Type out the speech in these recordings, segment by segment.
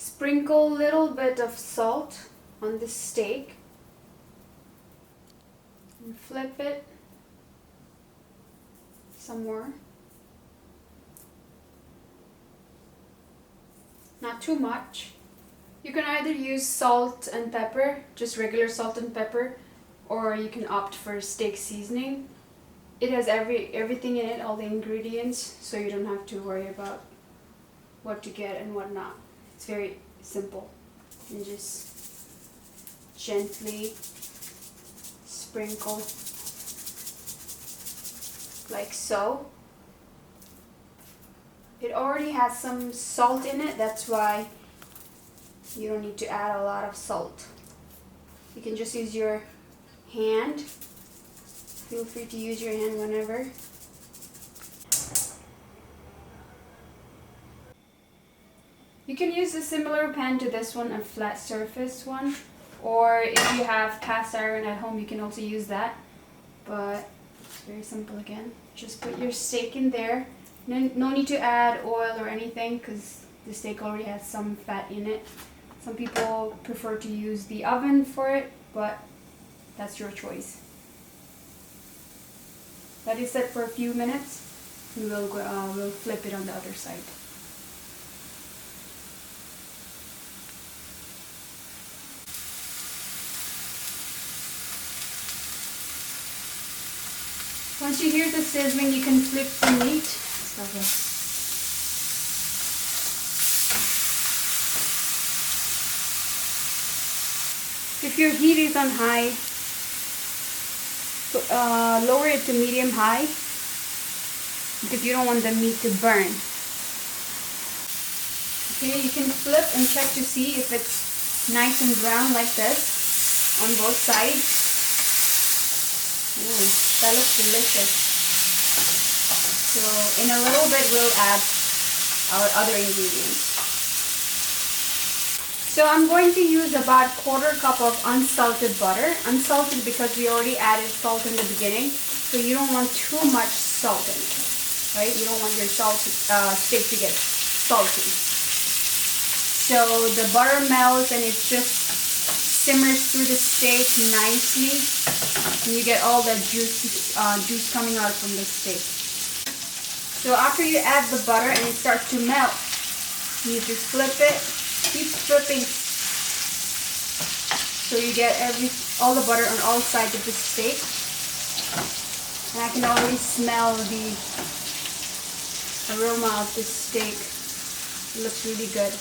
Sprinkle a little bit of salt on the steak and flip it some more. Not too much. You can either use salt and pepper, just regular salt and pepper, or you can opt for steak seasoning. It has everything in it, all the ingredients, so you don't have to worry about what to get and what not. It's very simple. And just gently sprinkle like so. It already has some salt in it, that's why you don't need to add a lot of salt. You can just use your hand. Feel free to use your hand whenever. You can use a similar pan to this one, a flat surface one, or if you have cast iron at home you can also use that, but it's very simple again. Just put your steak in there. No need to add oil or anything because the steak already has some fat in it. Some people prefer to use the oven for it, but that's your choice. That is set for a few minutes. We'll flip it on the other side. Once you hear the sizzling, you can flip the meat. If your heat is on high, lower it to medium high because you don't want the meat to burn. Okay, you can flip and check to see if it's nice and brown like this on both sides. Ooh, that looks delicious. So in a little bit we'll add our other ingredients. So I'm going to use about 1/4 cup of unsalted butter. Unsalted because we already added salt in the beginning, so you don't want too much salt in it, right? You don't want your steak to get salty. So the butter melts and it just simmers through the steak nicely, and you get all the juice coming out from the steak. So after you add the butter and it starts to melt, you just flip it, keep flipping, so you get all the butter on all sides of the steak. And I can already smell the aroma of the steak. It looks really good.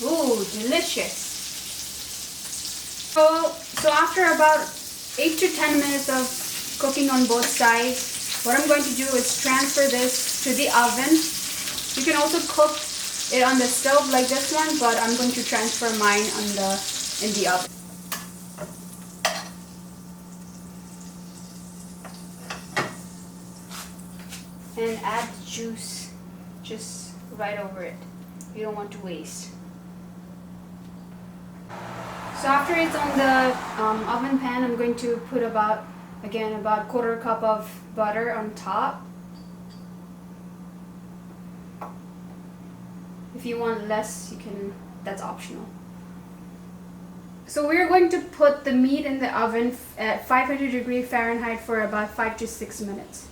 Ooh, delicious. So after about 8 to 10 minutes of cooking on both sides, what I'm going to do is transfer this to the oven. You can also cook it on the stove like this one, but I'm going to transfer mine in the oven. And add juice just right over it. You don't want to waste. So after it's on the oven pan, I'm going to put about 1/4 cup of butter on top. If you want less, you can, that's optional. So we're going to put the meat in the oven at 500 degrees Fahrenheit for about 5 to 6 minutes.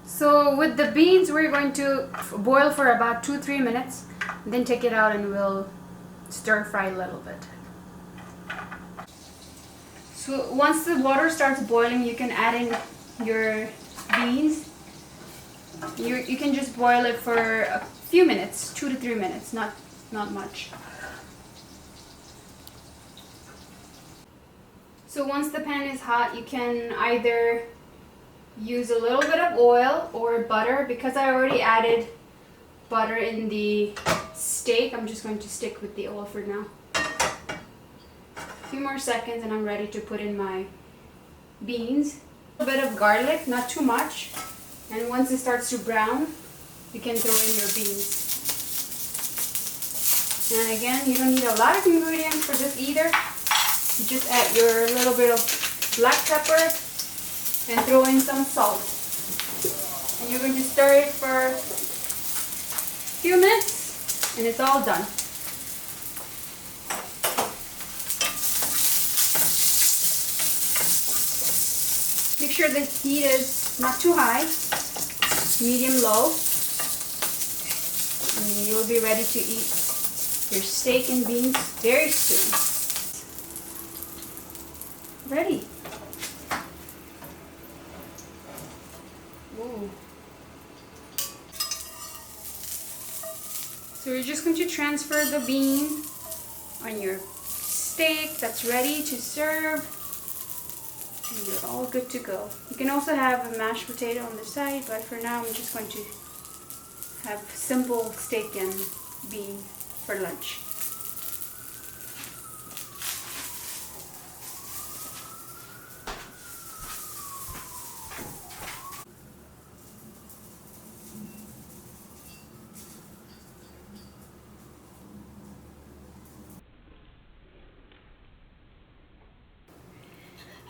So with the beans, we're going to boil for about 2-3 minutes, then take it out and we'll stir fry a little bit. So once the water starts boiling, you can add in your beans. You can just boil it for a few minutes, 2 to 3 minutes, not much. So once the pan is hot, you can either use a little bit of oil or butter. Because I already added butter in the steak, I'm just going to stick with the oil for now. A few more seconds and I'm ready to put in my beans. A bit of garlic, not too much. And once it starts to brown, you can throw in your beans. And again, you don't need a lot of ingredients for this either. You just add your little bit of black pepper and throw in some salt. And you're going to stir it for a few minutes and it's all done. Make sure the heat is not too high, medium low, and you'll be ready to eat your steak and beans very soon. Ready. Ooh. So you're just going to transfer the bean on your steak that's ready to serve. And you're all good to go. You can also have a mashed potato on the side, but for now I'm just going to have simple steak and bean for lunch.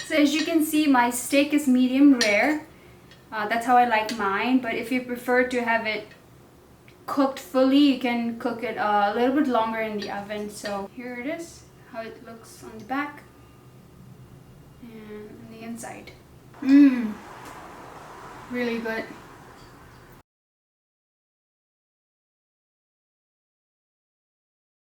So as you can see, my steak is medium rare. That's how I like mine, but if you prefer to have it cooked fully, you can cook it a little bit longer in the oven. So here it is, how it looks on the back and on the inside. Really good.